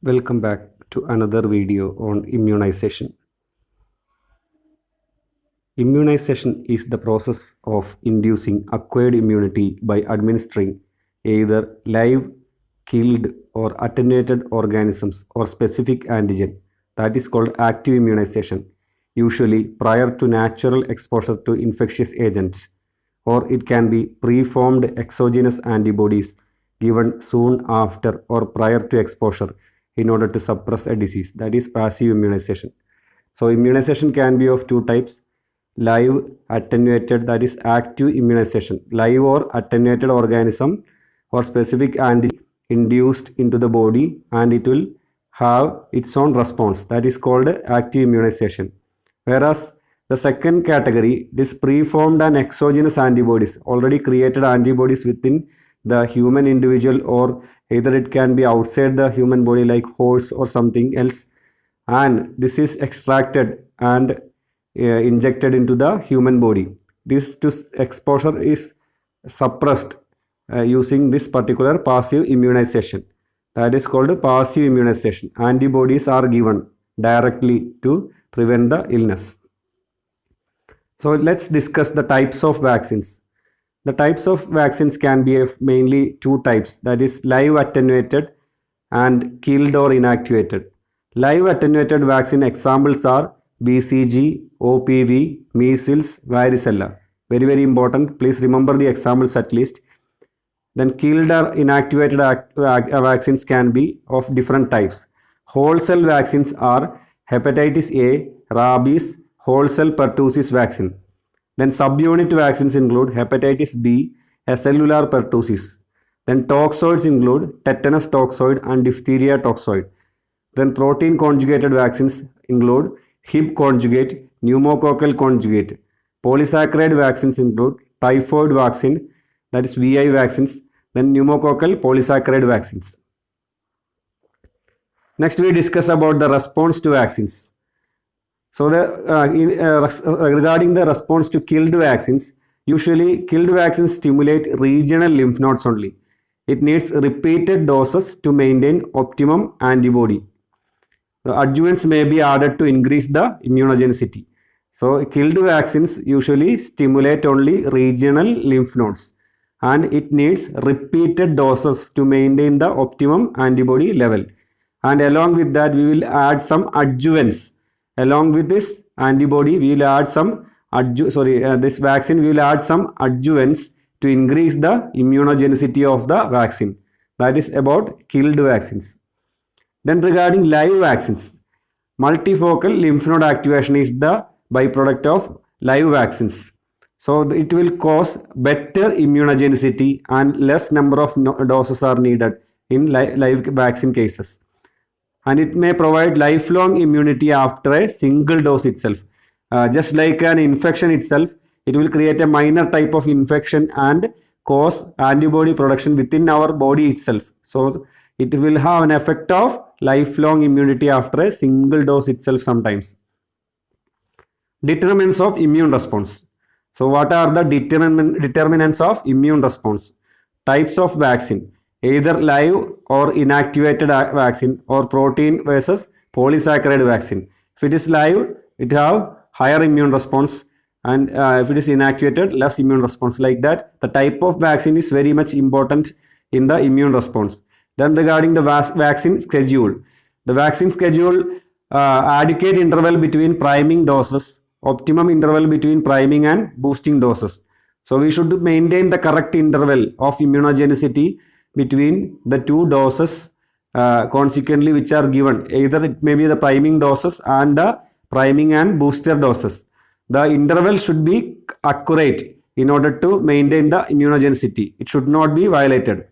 Welcome back to another video on immunization. Immunization is the process of inducing acquired immunity by administering either live, killed, or attenuated organisms or specific antigen. That is called active immunization, usually prior to natural exposure to infectious agents, or it can be preformed exogenous antibodies given soon after or prior to exposure in order to suppress a disease. That is passive immunization. So immunization can be of two types: live, attenuated, that is active immunization. Live or attenuated organism or specific antigen induced into the body, and it will have its own response. That is called active immunization. Whereas the second category is preformed and exogenous antibodies, already created antibodies within the human individual, or either it can be outside the human body like horse or something else, and this is extracted and injected into the human body. This exposure is suppressed using this particular passive immunization. That is called passive immunization. Antibodies are given directly to prevent the illness. So let's discuss the types of vaccines. The types of vaccines can be of mainly two types, that is live attenuated and killed or inactivated. Live attenuated vaccine examples are BCG, OPV, measles, varicella. Very, very important. Please remember the examples at least. Then killed or inactivated vaccines can be of different types. Whole cell vaccines are hepatitis A, rabies, whole cell pertussis vaccine. Then subunit vaccines include hepatitis B, acellular pertussis. Then toxoids include tetanus toxoid and diphtheria toxoid. Then protein conjugated vaccines include Hib conjugate, pneumococcal conjugate. Polysaccharide vaccines include typhoid vaccine, that is VI vaccines, then pneumococcal polysaccharide vaccines. Next we discuss about the response to vaccines. So regarding the response to killed vaccines, usually killed vaccines stimulate regional lymph nodes only. It needs repeated doses to maintain optimum antibody. The adjuvants may be added to increase the immunogenicity. So killed vaccines usually stimulate only regional lymph nodes, and it needs repeated doses to maintain the optimum antibody level. And along with that, we will add some adjuvants. Along with this antibody, we will add some this vaccine, we will add some adjuvants to increase the immunogenicity of the vaccine. That is about killed vaccines. Then regarding live vaccines, multifocal lymph node activation is the byproduct of live vaccines. So it will cause better immunogenicity and less number of doses are needed in live vaccine cases. And it may provide lifelong immunity after a single dose itself. Just like an infection itself, it will create a minor type of infection and cause antibody production within our body itself. So it will have an effect of lifelong immunity after a single dose itself sometimes. Determinants of immune response. So what are the determinants of immune response? Types of vaccine, either live or inactivated vaccine, or protein versus polysaccharide vaccine. If it is live, it have higher immune response, and if it is inactivated, less immune response. Like that, the type of vaccine is very much important in the immune response. Then regarding the vaccine schedule, the vaccine schedule, adequate interval between priming doses, optimum interval between priming and boosting doses. So we should maintain the correct interval of immunogenicity between the two doses consequently which are given. Either it may be the priming doses and the priming and booster doses. The interval should be accurate in order to maintain the immunogenicity. It should not be violated.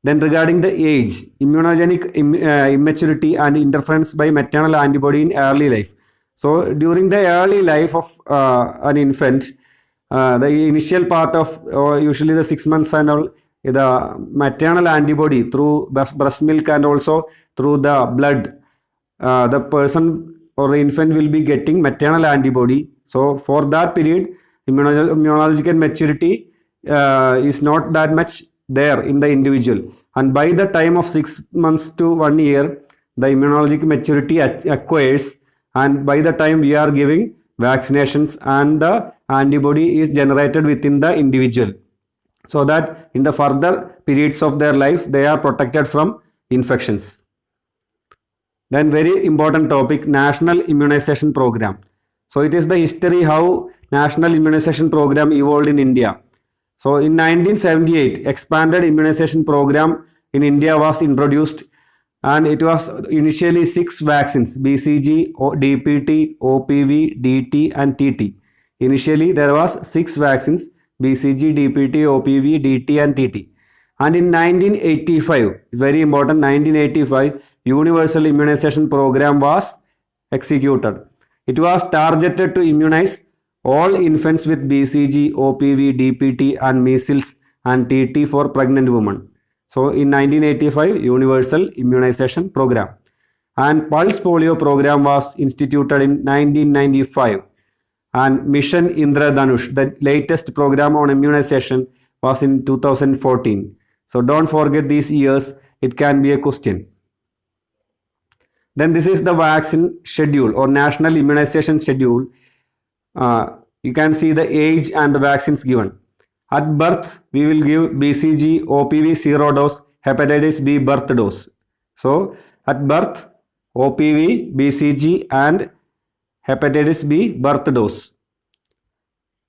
Then regarding the age, immunogenic immaturity and interference by maternal antibody in early life. So during the early life of an infant, the initial part of usually the 6 months and all, the maternal antibody through breast milk and also through the blood, the person or the infant will be getting maternal antibody. So for that period, immunological maturity is not that much there in the individual, and by the time of 6 months to 1 year, the immunologic maturity acquires, and by the time we are giving vaccinations, and the antibody is generated within the individual, so that in the further periods of their life they are protected from infections. Then very important topic, national immunization program. So it is the history how national immunization program evolved in India. So in 1978, expanded immunization program in India was introduced, and it was initially 6 vaccines: BCG, DPT, OPV, DT and TT. Initially there was 6 vaccines: BCG, DPT, OPV, DT and TT. And in 1985, very important, 1985, universal immunization program was executed. It was targeted to immunize all infants with BCG, OPV, DPT and measles and TT for pregnant women. So in 1985, universal immunization program. And pulse polio program was instituted in 1995. And Mission Indradhanush, the latest program on immunization, was in 2014. So don't forget these years, it can be a question. Then this is the vaccine schedule or national immunization schedule. You can see the age and the vaccines given. At birth, we will give BCG, OPV 0 dose, hepatitis B birth dose. So at birth, OPV, BCG and hepatitis B birth dose.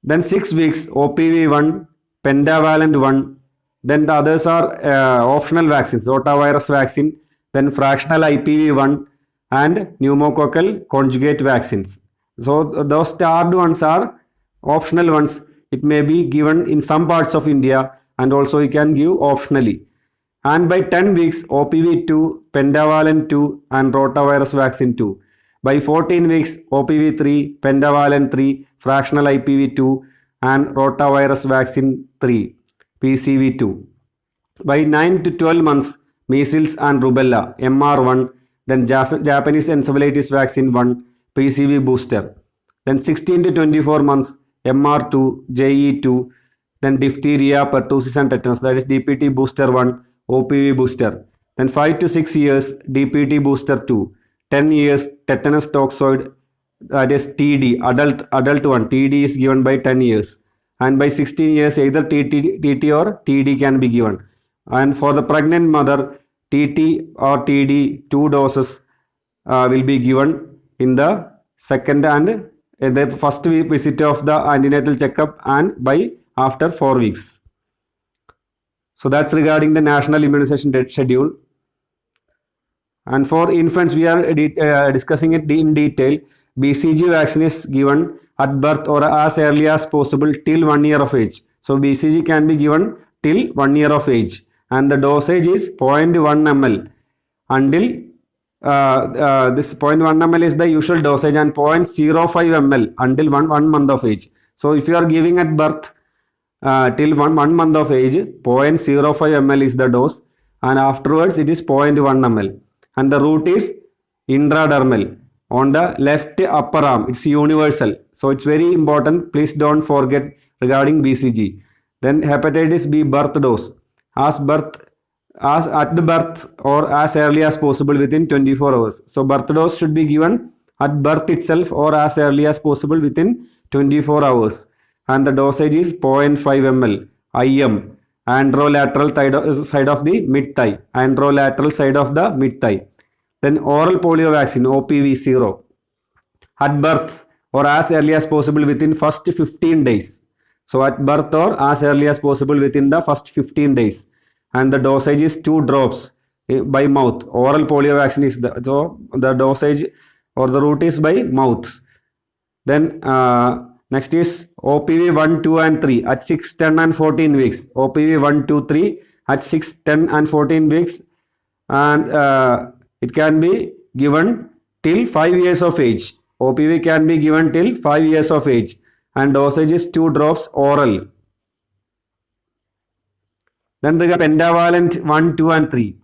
Then 6 weeks, OPV 1, pentavalent 1. Then the others are optional vaccines, rotavirus vaccine, then fractional IPV 1 and pneumococcal conjugate vaccines. So those starred ones are optional ones. It may be given in some parts of India, and also you can give optionally. And by 10 weeks, OPV 2, pentavalent 2 and rotavirus vaccine 2. By 14 weeks, OPV 3, pentavalent 3, fractional IPV 2 and rotavirus vaccine 3. PCV2. By 9 to 12 months, measles and rubella, MR1, then Japanese encephalitis vaccine 1, PCV booster. Then 16 to 24 months, MR2, JE2, then diphtheria, pertussis and tetanus, that is DPT booster 1, OPV booster. Then 5 to 6 years, DPT booster 2, 10 years, tetanus toxoid, that is TD, adult one, TD is given by 10 years. And by 16 years, either TT or TD can be given. And for the pregnant mother, TT or TD 2 doses will be given in the second and the first visit of the antenatal checkup and by after 4 weeks. So that's regarding the national immunization schedule. And for infants, we are discussing it in detail. BCG vaccine is given at birth or as early as possible till 1 year of age. So BCG can be given till 1 year of age, and the dosage is 0.1 ml until this 0.1 ml is the usual dosage, and 0.05 ml until one month of age. So if you are giving at birth till one month of age, 0.05 ml is the dose, and afterwards it is 0.1 ml, and the route is intradermal on the left upper arm. It's universal, so it's very important. Please don't forget regarding BCG. Then hepatitis B birth dose, as at the birth or as early as possible within 24 hours. So birth dose should be given at birth itself or as early as possible within 24 hours, and the dosage is 0.5 ml IM, androlateral side of the mid thigh, androlateral side of the mid thigh. Then oral polio vaccine, OPV 0, at birth or as early as possible within first 15 days. So at birth or as early as possible within the first 15 days. And the dosage is 2 drops by mouth. Oral polio vaccine is the dosage or the route is by mouth. Then next is OPV 1, 2 and 3 at 6, 10 and 14 weeks. OPV 1, 2, 3 at 6, 10 and 14 weeks. And it can be given till 5 years of age. OPV can be given till 5 years of age, and dosage is 2 drops oral. Then the pentavalent 1, 2 and 3.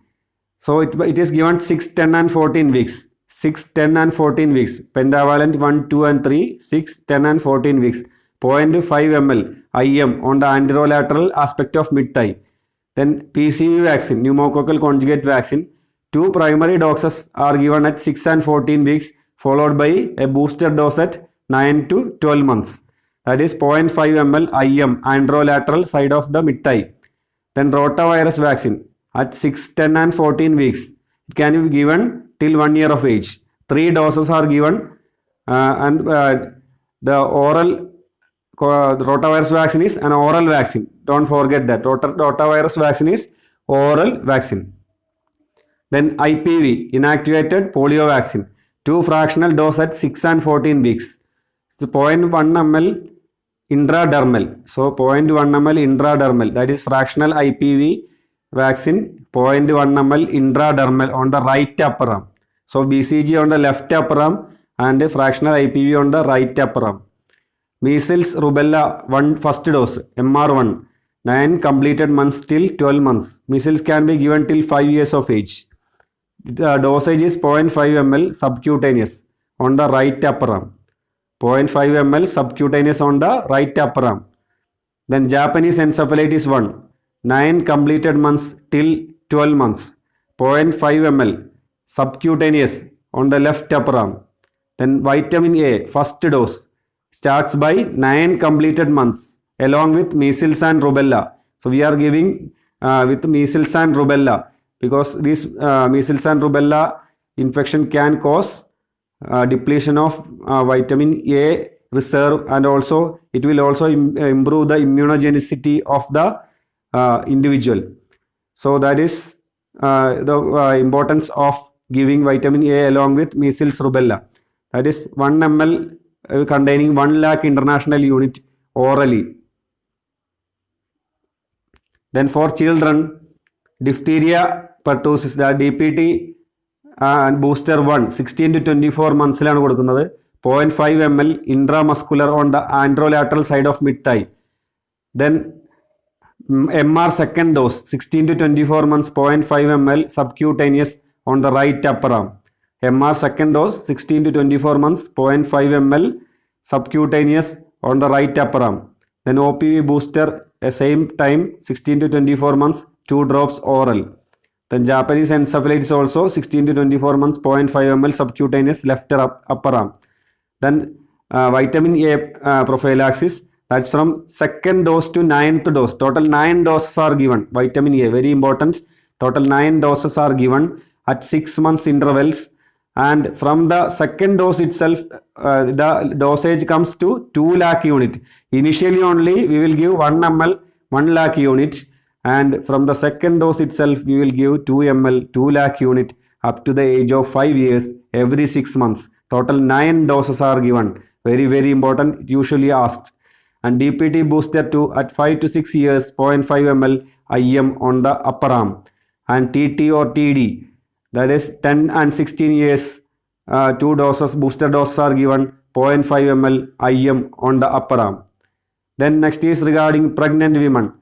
So it is given 6, 10 and 14 weeks. 6, 10 and 14 weeks. Pentavalent 1, 2 and 3, 6, 10 and 14 weeks. 0.5 ml IM on the anterolateral aspect of mid thigh. Then PCV vaccine, pneumococcal conjugate vaccine, 2 primary doses are given at 6 and 14 weeks, followed by a booster dose at 9 to 12 months. That is 0.5 ml IM, androlateral side of the mid-thigh. Then rotavirus vaccine at 6, 10 and 14 weeks. It can be given till 1 year of age. 3 doses are given and the oral rotavirus vaccine is an oral vaccine. Don't forget that. Rotavirus vaccine is oral vaccine. Then IPV, inactivated polio vaccine. 2 fractional dose at 6 and 14 weeks. So 0.1 ml intradermal. So 0.1 ml intradermal. That is fractional IPV vaccine. 0.1 ml intradermal on the right upper arm. So BCG on the left upper arm and fractional IPV on the right upper arm. Measles, rubella, 1 first dose, MR1, 9 completed months till 12 months. Measles can be given till 5 years of age. The dosage is 0.5 ml subcutaneous on the right upper arm. 0.5 ml subcutaneous on the right upper arm. Then Japanese encephalitis 1, 9 completed months till 12 months. 0.5 ml subcutaneous on the left upper arm. Then vitamin A, first dose, starts by 9 completed months along with measles and rubella. So we are giving with measles and rubella because this measles and rubella infection can cause depletion of vitamin A reserve, and also it will also improve the immunogenicity of the individual. So that is the importance of giving vitamin A along with measles rubella. That is 1 ml containing 1 lakh international unit orally. Then for children, diphtheria pertussis, the DPT and booster 1, 16 to 24 months 0.5 ml intramuscular on the androlateral side of mid-thigh. Then MR second dose, 16 to 24 months, 0.5 ml subcutaneous on the right upper arm. MR second dose, 16 to 24 months, 0.5 ml subcutaneous on the right upper arm. Then OPV booster, same time, 16 to 24 months, 2 drops oral. Then Japanese encephalitis also, 16 to 24 months, 0.5 ml subcutaneous left upper arm. Then vitamin A prophylaxis, that's from second dose to 9th dose. Total 9 doses are given. Vitamin A, very important. Total 9 doses are given at 6 months intervals. And from the second dose itself, the dosage comes to 2 lakh unit. Initially only we will give 1 ml 1 lakh unit, and from the second dose itself we will give 2 ml 2 lakh unit up to the age of 5 years every 6 months. Total 9 doses are given. Very important, usually asked. And DPT booster 2 at 5 to 6 years, 0.5 ml IM on the upper arm. And TT or TD, that is 10 and 16 years, 2 doses, booster doses are given, 0.5 ml IM on the upper arm. Then next is regarding pregnant women.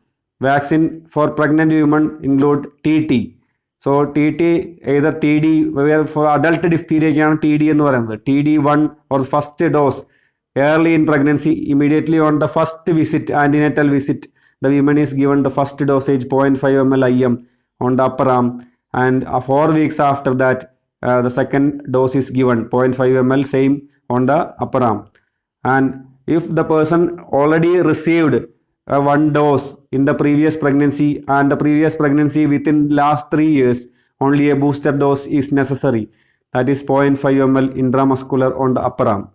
Vaccine for pregnant women include TT. So TT, either TD, where for adult diphtheria TD എന്ന് പറയുന്നത്, TD1 or first dose early in pregnancy, immediately on the first visit, antenatal visit, the woman is given the first dosage 0.5 ml IM on the upper arm, and 4 weeks after that the second dose is given 0.5 ml same on the upper arm. And if the person already received one dose in the previous pregnancy, and the previous pregnancy within last 3 years, only a booster dose is necessary, that is 0.5 ml intramuscular on the upper arm.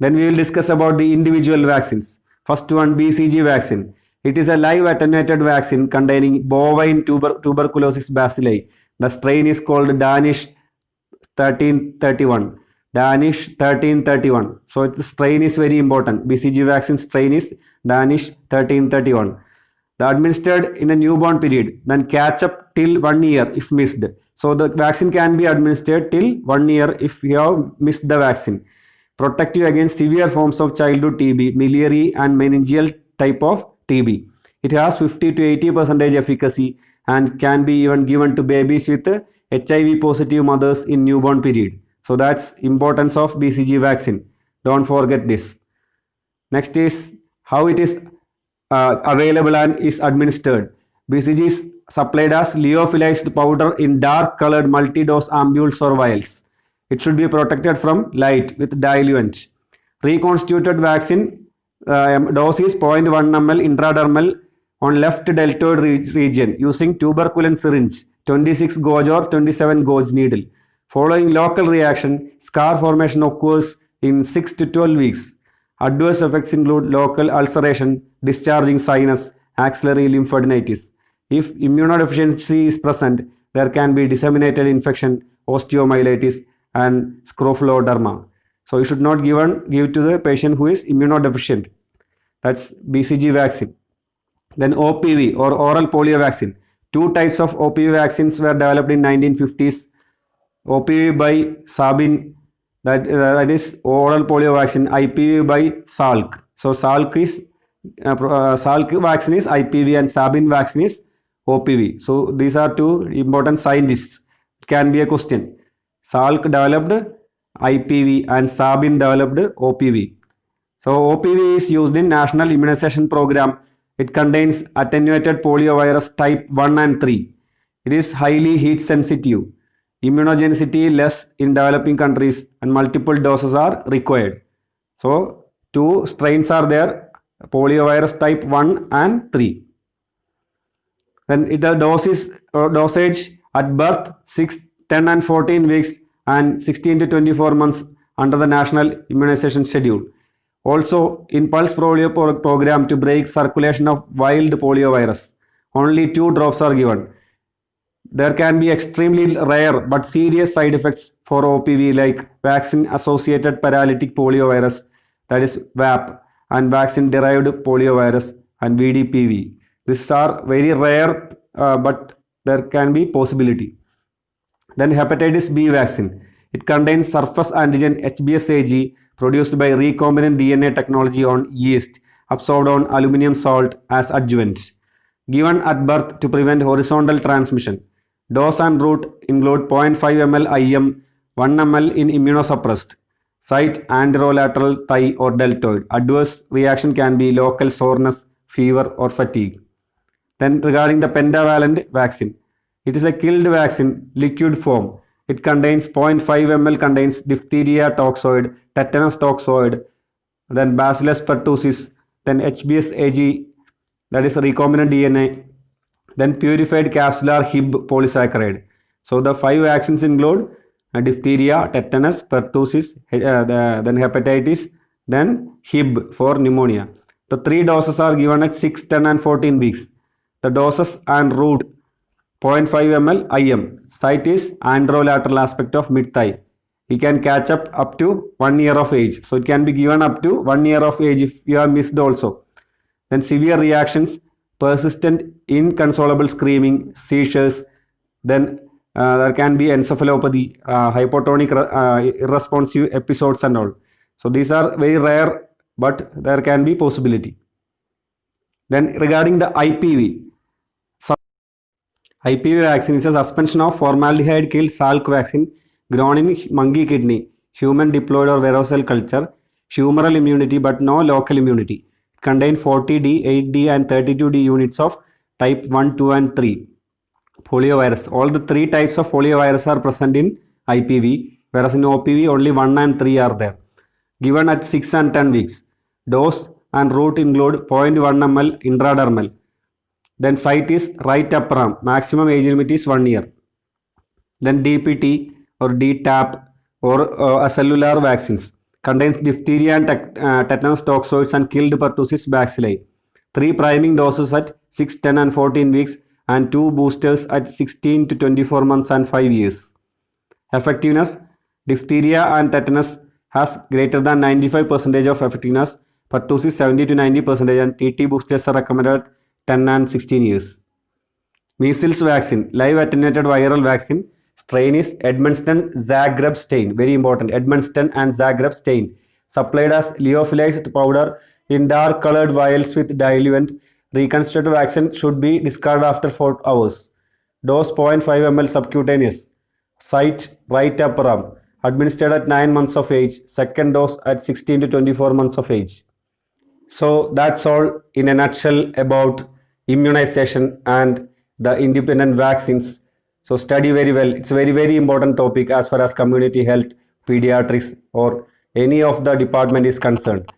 Then we will discuss about the individual vaccines. First one, BCG vaccine. It is a live attenuated vaccine containing bovine tuberculosis bacilli. The strain is called Danish 1331. Danish 1331. So the strain is very important. BCG vaccine strain is Danish 1331. The administered in a newborn period, then catch up till 1 year if missed. So the vaccine can be administered till 1 year if you have missed the vaccine. Protect you against severe forms of childhood TB, miliary and meningeal type of TB. It has 50 to 80% efficacy and can be even given to babies with HIV positive mothers in newborn period. So that's importance of BCG vaccine. Don't forget this. Next is how it is available and is administered. BCG is supplied as lyophilized powder in dark colored multi-dose ampules or vials. It should be protected from light with diluent. Reconstituted vaccine dose is 0.1 ml intradermal on left deltoid region using tuberculin syringe, 26 gauge or 27 gauge needle. Following local reaction, scar formation occurs in 6 to 12 weeks. Adverse effects include local ulceration, discharging sinus, axillary lymphadenitis. If immunodeficiency is present, there can be disseminated infection, osteomyelitis, and scrophaloderma. So you should not give to the patient who is immunodeficient. That's BCG vaccine. Then OPV or oral polio vaccine. Two types of OPV vaccines were developed in 1950s. OPV by Sabin, that is oral polio vaccine. IPV by Salk. So Salk vaccine is IPV and Sabin vaccine is OPV. So these are two important scientists. It can be a question. Salk developed IPV and Sabin developed OPV. So OPV is used in National Immunization Program. It contains attenuated poliovirus type 1 and 3. It is highly heat sensitive. Immunogenicity less in developing countries and multiple doses are required. So two strains are there, poliovirus type 1 and 3. Then the dosage at birth 6, 10 and 14 weeks and 16 to 24 months under the national immunization schedule. Also in pulse polio program to break circulation of wild poliovirus, only 2 drops are given. There can be extremely rare but serious side effects for OPV like vaccine associated paralytic poliovirus, that is VAP, and vaccine derived poliovirus and VDPV. These are very rare but there can be possibility. Then hepatitis B vaccine. It contains surface antigen HBsAg produced by recombinant DNA technology on yeast absorbed on aluminum salt as adjuvant. Given at birth to prevent horizontal transmission. Dose and route include 0.5 ml IM, 1 ml in immunosuppressed. Site anterolateral thigh or deltoid. Adverse reaction can be local soreness, fever or fatigue. Then regarding the pentavalent vaccine. It is a killed vaccine, liquid form. It contains 0.5 ml contains diphtheria toxoid, tetanus toxoid, then Bacillus pertussis, then HBsAg, that is recombinant DNA, then purified capsular Hib polysaccharide. So the 5 vaccines include diphtheria, tetanus, pertussis, then hepatitis, then Hib for pneumonia. The 3 doses are given at 6, 10 and 14 weeks. The doses and route 0.5 ml IM. Site is anterolateral aspect of mid-thigh. You can catch up to 1 year of age. So it can be given up to 1 year of age if you have missed also. Then severe reactions, persistent inconsolable screaming, seizures, then there can be encephalopathy, hypotonic irresponsive episodes and all. So these are very rare but there can be possibility. Then regarding the IPV. IPV vaccine is a suspension of formaldehyde killed Salk vaccine grown in monkey kidney, human diploid or varicose culture, humoral immunity but no local immunity. It contains 40D, 8D and 32D units of type 1, 2 and 3 poliovirus. All the 3 types of poliovirus are present in IPV, whereas in OPV only 1 and 3 are there. Given at 6 and 10 weeks. Dose and route include 0.1 ml intradermal. Then site is right upper arm. Maximum age limit is 1 year. Then DPT or DTaP or cellular vaccines. Contains diphtheria and tetanus toxoids and killed pertussis bacilli. 3 priming doses at 6, 10 and 14 weeks and 2 boosters at 16 to 24 months and 5 years. Effectiveness. Diphtheria and tetanus has greater than 95% of effectiveness. Pertussis 70 to 90% and TT boosters are recommended 10 and 16 years. Measles vaccine, live attenuated viral vaccine. Strain is Edmundston Zagreb strain. Very important. Edmundston and Zagreb strain. Supplied as lyophilized powder in dark colored vials with diluent. Reconstituted vaccine should be discarded after 4 hours. Dose 0.5 ml subcutaneous. Site right upper arm. Administered at 9 months of age. Second dose at 16 to 24 months of age. So that's all in a nutshell about immunization and the independent vaccines. So study very well. It's a very, very important topic as far as community health, pediatrics, or any of the department is concerned.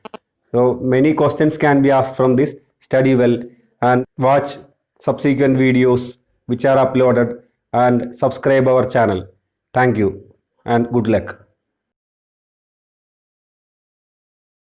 So many questions can be asked from this. Study well and watch subsequent videos which are uploaded and subscribe our channel. Thank you and good luck.